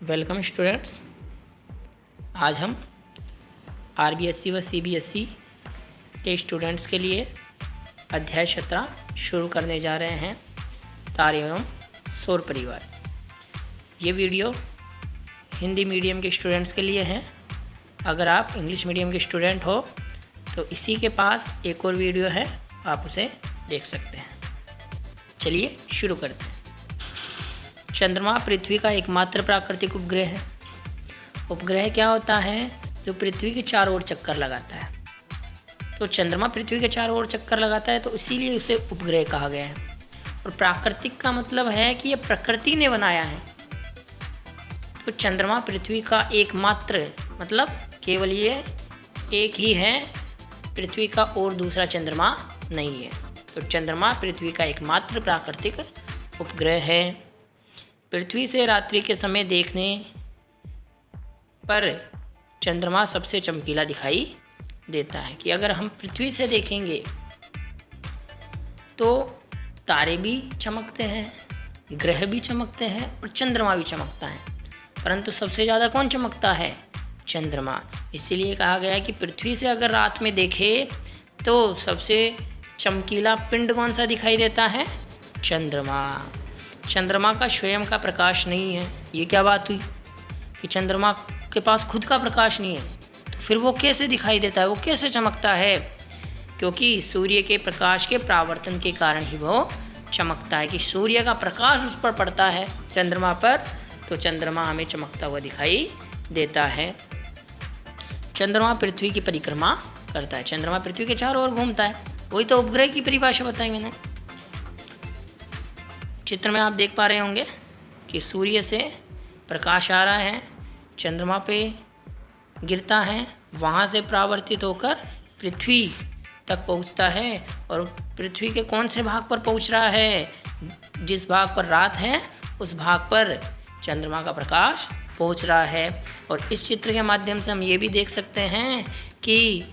Welcome students. आज हम RBSE व सीबीएसई के स्टूडेंट्स के लिए अध्याय 17 शुरू करने जा रहे हैं, तारे एवं सौर परिवार। ये वीडियो हिंदी मीडियम के स्टूडेंट्स के लिए है। अगर आप इंग्लिश मीडियम के स्टूडेंट हो तो इसी के पास एक और वीडियो है, आप उसे देख सकते हैं। चलिए शुरू करते हैं। चंद्रमा पृथ्वी का एकमात्र प्राकृतिक उपग्रह है। उपग्रह क्या होता है? जो पृथ्वी के चारों ओर चक्कर लगाता है। तो चंद्रमा पृथ्वी के चारों ओर चक्कर लगाता है, तो इसीलिए उसे उपग्रह कहा गया है। और प्राकृतिक का मतलब है कि यह प्रकृति ने बनाया है। तो चंद्रमा पृथ्वी का एकमात्र मतलब केवल ये एक ही है, पृथ्वी का और दूसरा चंद्रमा नहीं है। तो चंद्रमा पृथ्वी का एकमात्र प्राकृतिक उपग्रह है। पृथ्वी से रात्रि के समय देखने पर चंद्रमा सबसे चमकीला दिखाई देता है। कि अगर हम पृथ्वी से देखेंगे तो तारे भी चमकते हैं, ग्रह भी चमकते हैं और चंद्रमा भी चमकता है, परंतु सबसे ज़्यादा कौन चमकता है? चंद्रमा। इसीलिए कहा गया है कि पृथ्वी से अगर रात में देखे तो सबसे चमकीला पिंड कौन सा दिखाई देता है? चंद्रमा। चंद्रमा का स्वयं का प्रकाश नहीं है। ये क्या बात हुई कि चंद्रमा के पास खुद का प्रकाश नहीं है, तो फिर वो कैसे दिखाई देता है, वो कैसे चमकता है? क्योंकि सूर्य के प्रकाश के परावर्तन के कारण ही वो चमकता है। कि सूर्य का प्रकाश उस पर पड़ता है चंद्रमा पर, तो चंद्रमा हमें चमकता हुआ दिखाई देता है। चंद्रमा पृथ्वी की परिक्रमा करता है। चंद्रमा पृथ्वी के चारों ओर घूमता है। वही तो उपग्रह की परिभाषा बताई मैंने। चित्र में आप देख पा रहे होंगे कि सूर्य से प्रकाश आ रहा है, चंद्रमा पे गिरता है, वहाँ से परावर्तित होकर पृथ्वी तक पहुँचता है। और पृथ्वी के कौन से भाग पर पहुँच रहा है? जिस भाग पर रात है उस भाग पर चंद्रमा का प्रकाश पहुँच रहा है। और इस चित्र के माध्यम से हम ये भी देख सकते हैं कि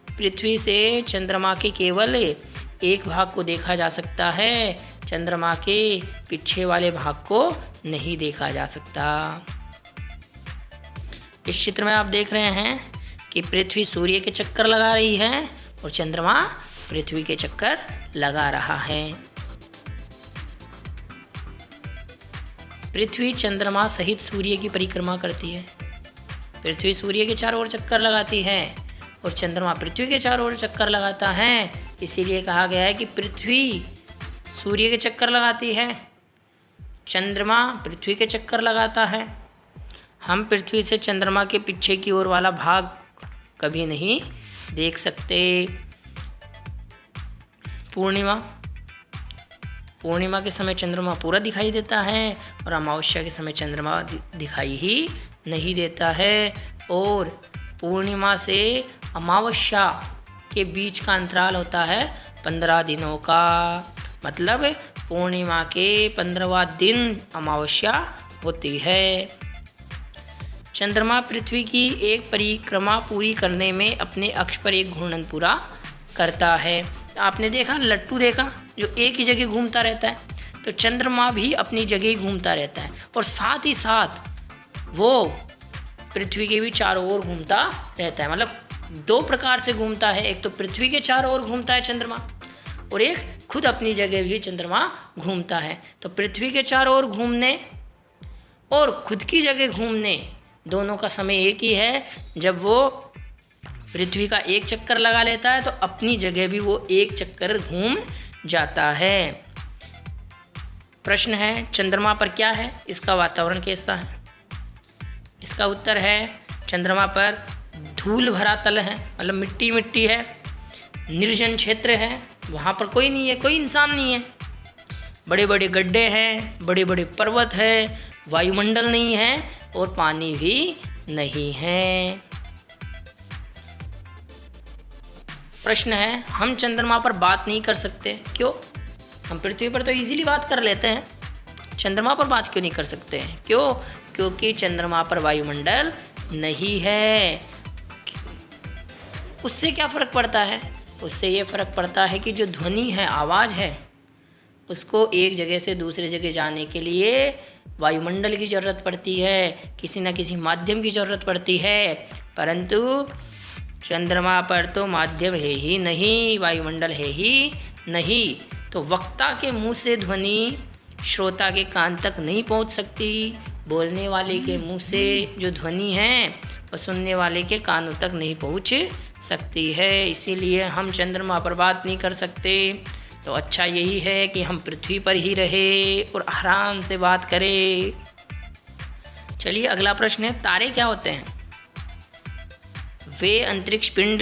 पृथ्वी से चंद्रमा के केवल एक भाग को देखा जा सकता है, चंद्रमा के पीछे वाले भाग को नहीं देखा जा सकता। इस चित्र में आप देख रहे हैं कि पृथ्वी सूर्य के चक्कर लगा रही है और चंद्रमा पृथ्वी के चक्कर लगा रहा है। पृथ्वी चंद्रमा सहित सूर्य की परिक्रमा करती है। पृथ्वी सूर्य के चारों ओर चक्कर लगाती है और चंद्रमा पृथ्वी के चारों ओर चक्कर लगाता है। इसीलिए कहा गया है कि पृथ्वी सूर्य के चक्कर लगाती है, चंद्रमा पृथ्वी के चक्कर लगाता है। हम पृथ्वी से चंद्रमा के पीछे की ओर वाला भाग कभी नहीं देख सकते। पूर्णिमा के समय चंद्रमा पूरा दिखाई देता है और अमावस्या के समय चंद्रमा दिखाई ही नहीं देता है। और पूर्णिमा से अमावस्या के बीच का अंतराल होता है 15 दिनों का। मतलब पूर्णिमा के 15वां दिन अमावस्या होती है। चंद्रमा पृथ्वी की एक परिक्रमा पूरी करने में अपने अक्ष पर एक घूर्णन पूरा करता है। आपने देखा, लट्टू देखा, जो एक ही जगह घूमता रहता है, तो चंद्रमा भी अपनी जगह ही घूमता रहता है और साथ ही साथ वो पृथ्वी के भी चारों ओर घूमता रहता है। मतलब दो प्रकार से घूमता है। एक तो पृथ्वी के चारों ओर घूमता है चंद्रमा, और एक खुद अपनी जगह भी चंद्रमा घूमता है। तो पृथ्वी के चारों ओर घूमने और खुद की जगह घूमने दोनों का समय एक ही है। जब वो पृथ्वी का एक चक्कर लगा लेता है तो अपनी जगह भी वो एक चक्कर घूम जाता है। प्रश्न है, चंद्रमा पर क्या है? इसका वातावरण कैसा है? इसका उत्तर है, चंद्रमा पर धूल भरा तल है, मतलब मिट्टी मिट्टी है, निर्जन क्षेत्र है, वहाँ पर कोई नहीं है, कोई इंसान नहीं है, बड़े बड़े गड्ढे हैं, बड़े बड़े पर्वत हैं, वायुमंडल नहीं है और पानी भी नहीं है। प्रश्न है, हम चंद्रमा पर बात नहीं कर सकते, क्यों? हम पृथ्वी पर तो इजीली बात कर लेते हैं, चंद्रमा पर बात क्यों नहीं कर सकते हैं? क्यों? क्योंकि चंद्रमा पर वायुमंडल नहीं है। उससे क्या फ़र्क पड़ता है? उससे ये फ़र्क पड़ता है कि जो ध्वनि है, आवाज़ है, उसको एक जगह से दूसरे जगह जाने के लिए वायुमंडल की ज़रूरत पड़ती है, किसी न किसी माध्यम की ज़रूरत पड़ती है। परंतु चंद्रमा पर तो माध्यम है ही नहीं, वायुमंडल है ही नहीं। तो वक्ता के मुंह से ध्वनि श्रोता के कान तक नहीं पहुंच सकती, बोलने वाले के मुंह से जो ध्वनि है वह सुनने वाले के कानों तक नहीं पहुंच सकती है। इसीलिए हम चंद्रमा पर बात नहीं कर सकते। तो अच्छा यही है कि हम पृथ्वी पर ही रहे और आराम से बात करें। चलिए अगला प्रश्न है, तारे क्या होते हैं? वे अंतरिक्ष पिंड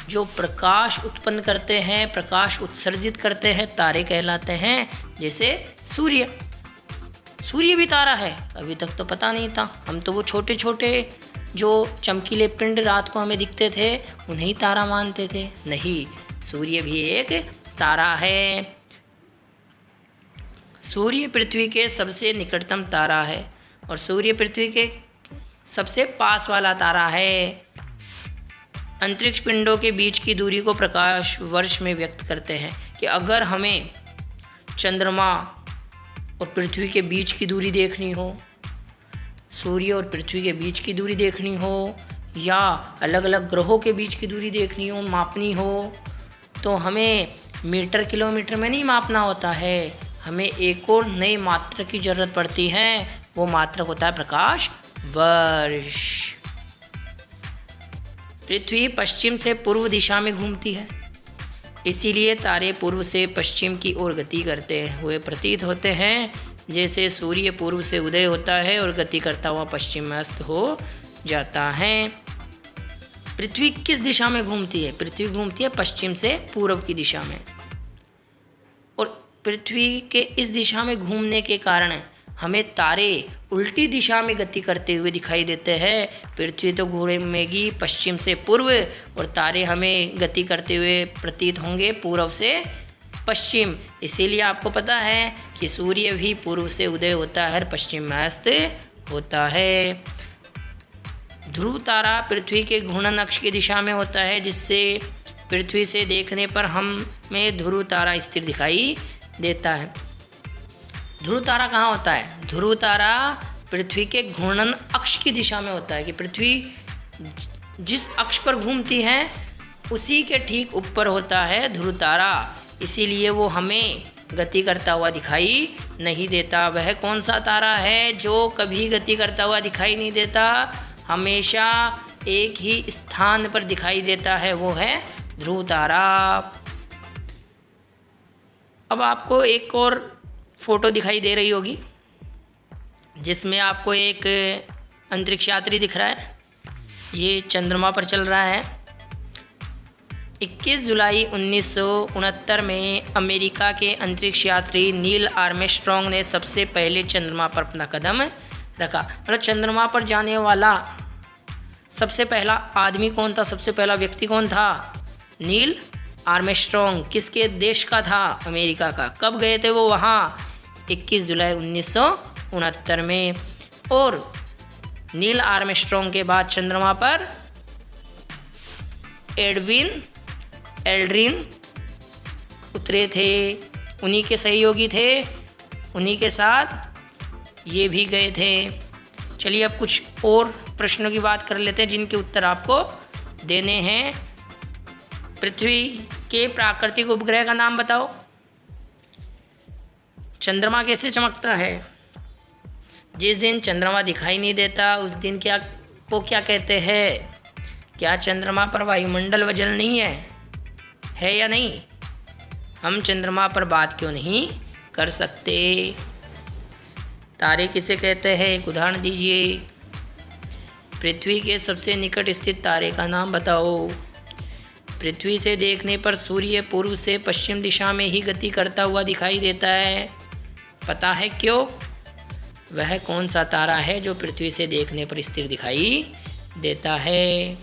जो प्रकाश उत्पन्न करते हैं, प्रकाश उत्सर्जित करते हैं, तारे कहलाते हैं। जैसे सूर्य भी तारा है, अभी तक तो पता नहीं था। हम तो वो छोटे छोटे जो चमकीले पिंड रात को हमें दिखते थे उन्हें तारा मानते थे। नहीं, सूर्य भी एक तारा है। सूर्य पृथ्वी के सबसे निकटतम तारा है और सूर्य पृथ्वी के सबसे पास वाला तारा है। अंतरिक्ष पिंडों के बीच की दूरी को प्रकाश वर्ष में व्यक्त करते हैं कि अगर हमें चंद्रमा और पृथ्वी के बीच की दूरी देखनी हो, सूर्य और पृथ्वी के बीच की दूरी देखनी हो, या अलग अलग ग्रहों के बीच की दूरी देखनी हो, मापनी हो, तो हमें मीटर किलोमीटर में नहीं मापना होता है। हमें एक और नई मात्रक की ज़रूरत पड़ती है। वो मात्रक होता है प्रकाश वर्ष। पृथ्वी पश्चिम से पूर्व दिशा में घूमती है, इसीलिए तारे पूर्व से पश्चिम की ओर गति करते हुए प्रतीत होते हैं। जैसे सूर्य पूर्व से उदय होता है और गति करता हुआ पश्चिम में अस्त हो जाता है। पृथ्वी किस दिशा में घूमती है? पृथ्वी घूमती है पश्चिम से पूर्व की दिशा में, और पृथ्वी के इस दिशा में घूमने के कारण हमें तारे उल्टी दिशा में गति करते हुए दिखाई देते हैं। पृथ्वी तो घूमेगी पश्चिम से पूर्व और तारे हमें गति करते हुए प्रतीत होंगे पूर्व से पश्चिम। इसीलिए आपको पता है कि सूर्य भी पूर्व से उदय होता है और पश्चिम में अस्त होता है। ध्रुव तारा पृथ्वी के घूर्णन अक्ष की दिशा में होता है, जिससे पृथ्वी से देखने पर हमें ध्रुव तारा स्थिर दिखाई देता है। ध्रुव तारा कहाँ होता है? ध्रुव तारा पृथ्वी के घूर्णन अक्ष की दिशा में होता है कि पृथ्वी जिस अक्ष पर घूमती है उसी के ठीक ऊपर होता है ध्रुव तारा। इसीलिए वो हमें गति करता हुआ दिखाई नहीं देता। वह कौन सा तारा है जो कभी गति करता हुआ दिखाई नहीं देता, हमेशा एक ही स्थान पर दिखाई देता है? वो है ध्रुव तारा। अब आपको एक और फोटो दिखाई दे रही होगी जिसमें आपको एक अंतरिक्ष यात्री दिख रहा है। ये चंद्रमा पर चल रहा है। 21 जुलाई 1969 में अमेरिका के अंतरिक्ष यात्री नील आर्मस्ट्रॉन्ग ने सबसे पहले चंद्रमा पर अपना कदम रखा। मतलब चंद्रमा पर जाने वाला सबसे पहला आदमी कौन था? सबसे पहला व्यक्ति कौन था? Neil Armstrong. किसके देश का था? अमेरिका का। कब गए थे वो वहाँ? 21 जुलाई 1969 में। और नील आर्मस्ट्रॉन्ग के बाद चंद्रमा पर एडविन एल्ड्रिन उतरे थे। उन्हीं के सहयोगी थे, उन्हीं के साथ ये भी गए थे। चलिए अब कुछ और प्रश्नों की बात कर लेते हैं जिनके उत्तर आपको देने हैं। पृथ्वी के प्राकृतिक उपग्रह का नाम बताओ। चंद्रमा कैसे चमकता है? जिस दिन चंद्रमा दिखाई नहीं देता उस दिन क्या कहते हैं? क्या चंद्रमा पर वायुमंडल व जल नहीं है या नहीं? हम चंद्रमा पर बात क्यों नहीं कर सकते? तारे किसे कहते हैं? एक उदाहरण दीजिए। पृथ्वी के सबसे निकट स्थित तारे का नाम बताओ। पृथ्वी से देखने पर सूर्य पूर्व से पश्चिम दिशा में ही गति करता हुआ दिखाई देता है। पता है क्यों? वह कौन सा तारा है जो पृथ्वी से देखने पर स्थिर दिखाई देता है?